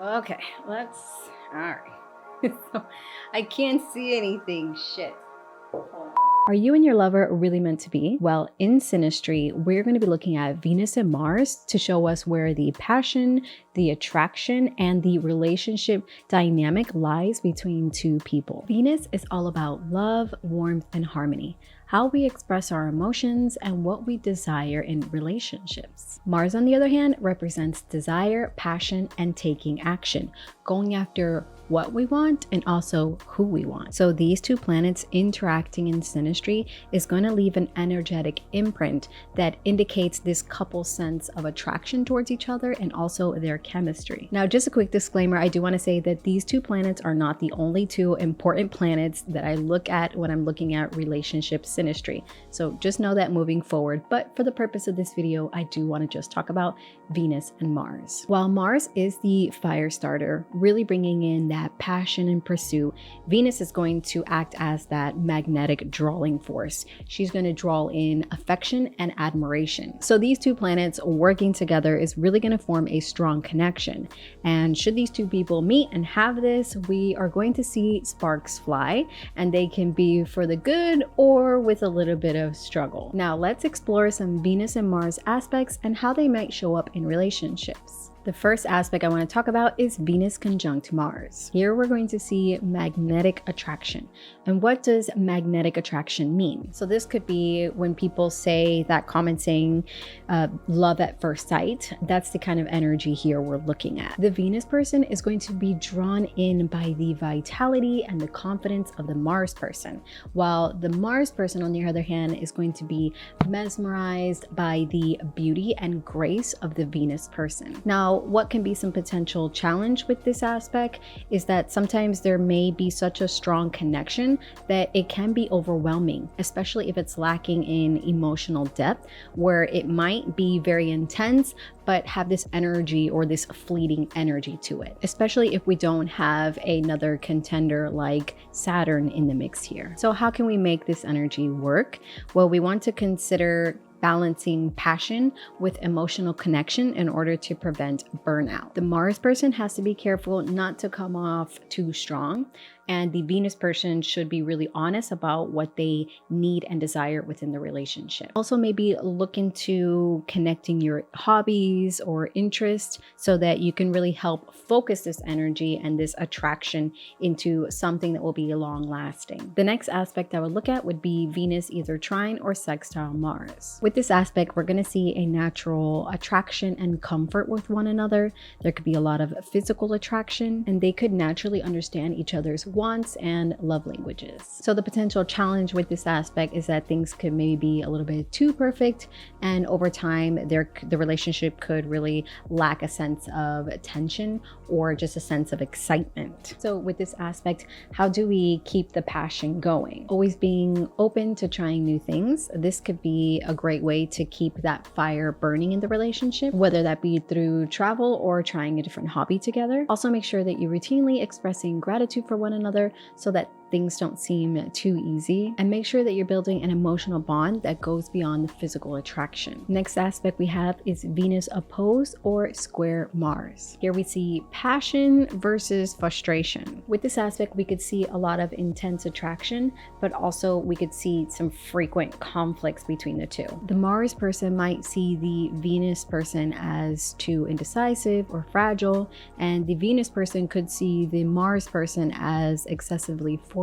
Okay, all right. So, I can't see anything. Shit. Hold on. Are you and your lover really meant to be? Well, in synastry, we're going to be looking at Venus and Mars to show us where the passion, the attraction, and the relationship dynamic lies between two people. Venus is all about love, warmth, and harmony, how we express our emotions, and what we desire in relationships. Mars, on the other hand, represents desire, passion, and taking action, going after what we want and also who we want. So these two planets interacting in synastry is going to leave an energetic imprint that indicates this couple's sense of attraction towards each other and also their chemistry. Now, just a quick disclaimer, I do want to say that these two planets are not the only two important planets that I look at when I'm looking at relationship synastry. So just know that moving forward, but for the purpose of this video, I do want to just talk about Venus and Mars. While Mars is the fire starter, really bringing in that passion and pursuit, Venus is going to act as that magnetic drawing force. She's going to draw in affection and admiration. So these two planets working together is really going to form a strong connection. And should these two people meet and have this, we are going to see sparks fly, and they can be for the good or with a little bit of struggle. Now let's explore some Venus and Mars aspects and how they might show up in relationships. The first aspect I want to talk about is Venus conjunct Mars. Here we're going to see magnetic attraction. And what does magnetic attraction mean? So this could be when people say that common saying, love at first sight. That's the kind of energy here we're looking at. The Venus person is going to be drawn in by the vitality and the confidence of the Mars person, while the Mars person, on the other hand, is going to be mesmerized by the beauty and grace of the Venus person. Now, what can be some potential challenge with this aspect is that sometimes there may be such a strong connection that it can be overwhelming, especially if it's lacking in emotional depth, where it might be very intense but have this energy or this fleeting energy to it, especially if we don't have another contender like Saturn in the mix here. So how can we make this energy work? Well, we want to consider balancing passion with emotional connection in order to prevent burnout. The Mars person has to be careful not to come off too strong, and the Venus person should be really honest about what they need and desire within the relationship. Also, maybe look into connecting your hobbies or interests so that you can really help focus this energy and this attraction into something that will be long lasting. The next aspect I would look at would be Venus either trine or sextile Mars. With this aspect, we're going to see a natural attraction and comfort with one another. There could be a lot of physical attraction, and they could naturally understand each other's wants and love languages. So the potential challenge with this aspect is that things could maybe be a little bit too perfect, and over time the relationship could really lack a sense of tension or just a sense of excitement. So with this aspect, how do we keep the passion going? Always being open to trying new things. This could be a great way to keep that fire burning in the relationship, whether that be through travel or trying a different hobby together. Also, make sure that you're routinely expressing gratitude for one another so that things don't seem too easy, and make sure that you're building an emotional bond that goes beyond the physical attraction. Next aspect we have is Venus opposed or square Mars. Here we see passion versus frustration. With this aspect, we could see a lot of intense attraction, but also we could see some frequent conflicts between the two. The Mars person might see the Venus person as too indecisive or fragile, and the Venus person could see the Mars person as excessively forceful,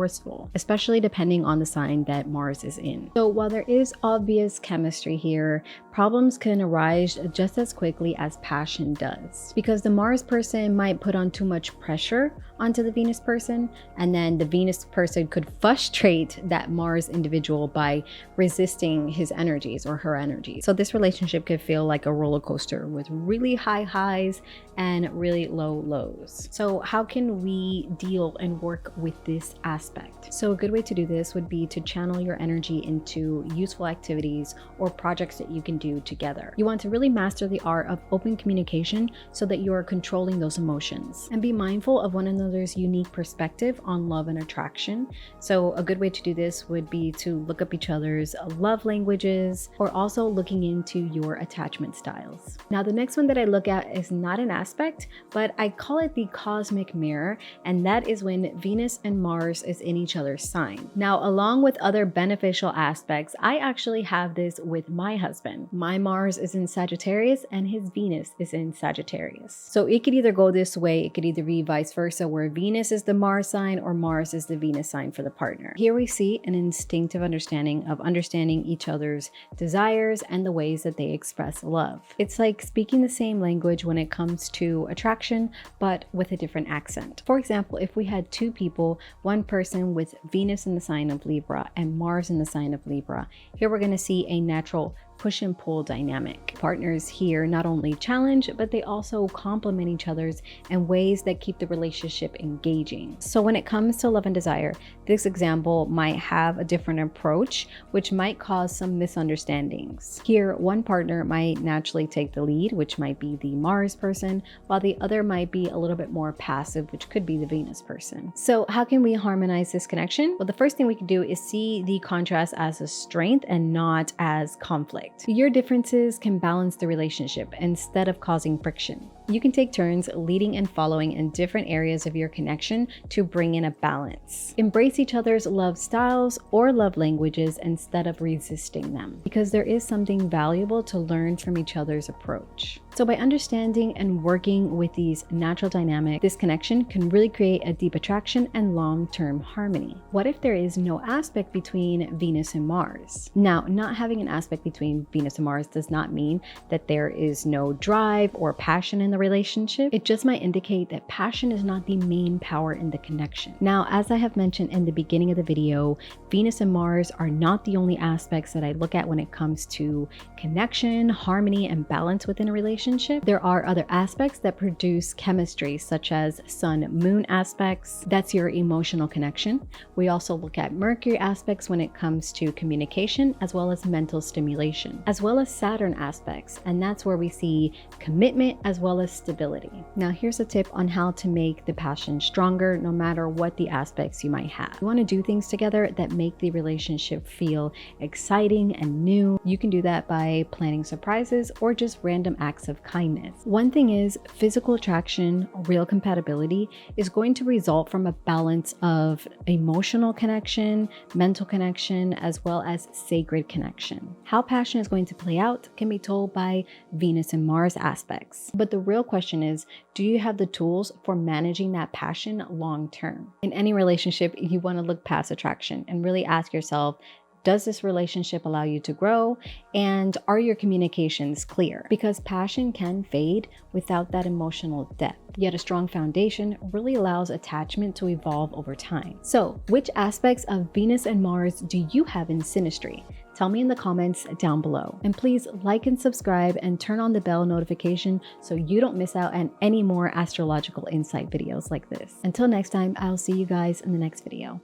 especially depending on the sign that Mars is in. So while there is obvious chemistry here, problems can arise just as quickly as passion does, because the Mars person might put on too much pressure onto the Venus person, and then the Venus person could frustrate that Mars individual by resisting his energies or her energies. So this relationship could feel like a roller coaster with really high highs and really low lows. So how can we deal and work with this aspect? So a good way to do this would be to channel your energy into useful activities or projects that you can do together. You want to really master the art of open communication so that you are controlling those emotions, and be mindful of one another's unique perspective on love and attraction. So a good way to do this would be to look up each other's love languages, or also looking into your attachment styles. Now, the next one that I look at is not an aspect, but I call it the cosmic mirror, and that is when Venus and Mars is in each other's sign. Now, along with other beneficial aspects, I actually have this with my husband. My Mars is in Sagittarius and his Venus is in Sagittarius. So it could either go this way, it could either be vice versa, where Venus is the Mars sign or Mars is the Venus sign for the partner. Here we see an instinctive understanding of understanding each other's desires and the ways that they express love. It's like speaking the same language when it comes to attraction, but with a different accent. For example, if we had two people, one person with Venus in the sign of Libra and Mars in the sign of Libra, here we're going to see a natural push and pull dynamic. Partners here not only challenge, but they also complement each other's in ways that keep the relationship engaging. So when it comes to love and desire, this example might have a different approach, which might cause some misunderstandings. Here, one partner might naturally take the lead, which might be the Mars person, while the other might be a little bit more passive, which could be the Venus person. So how can we harmonize this connection? Well, the first thing we can do is see the contrast as a strength and not as conflict. Your differences can balance the relationship instead of causing friction. You can take turns leading and following in different areas of your connection to bring in a balance. Embrace each other's love styles or love languages instead of resisting them, because there is something valuable to learn from each other's approach. So by understanding and working with these natural dynamics, this connection can really create a deep attraction and long-term harmony. What if there is no aspect between Venus and Mars? Now, not having an aspect between Venus and Mars does not mean that there is no drive or passion in the relationship. It just might indicate that passion is not the main power in the connection. Now, as I have mentioned in the beginning of the video, Venus and Mars are not the only aspects that I look at when it comes to connection, harmony, and balance within a relationship. There are other aspects that produce chemistry, such as Sun-Moon aspects. That's your emotional connection. We also look at Mercury aspects when it comes to communication, as well as mental stimulation, as well as Saturn aspects, and that's where we see commitment as well as stability. Now, here's a tip on how to make the passion stronger no matter what the aspects you might have. You want to do things together that make the relationship feel exciting and new. You can do that by planning surprises or just random acts of kindness. One thing is, physical attraction, real compatibility, is going to result from a balance of emotional connection, mental connection, as well as sacred connection. How passion is going to play out can be told by Venus and Mars aspects. But the real question is, do you have the tools for managing that passion long term? In any relationship, you want to look past attraction and really ask yourself, does this relationship allow you to grow? And are your communications clear? Because passion can fade without that emotional depth. Yet a strong foundation really allows attachment to evolve over time. So, which aspects of Venus and Mars do you have in synastry? Tell me in the comments down below. And please like and subscribe and turn on the bell notification so you don't miss out on any more astrological insight videos like this. Until next time, I'll see you guys in the next video.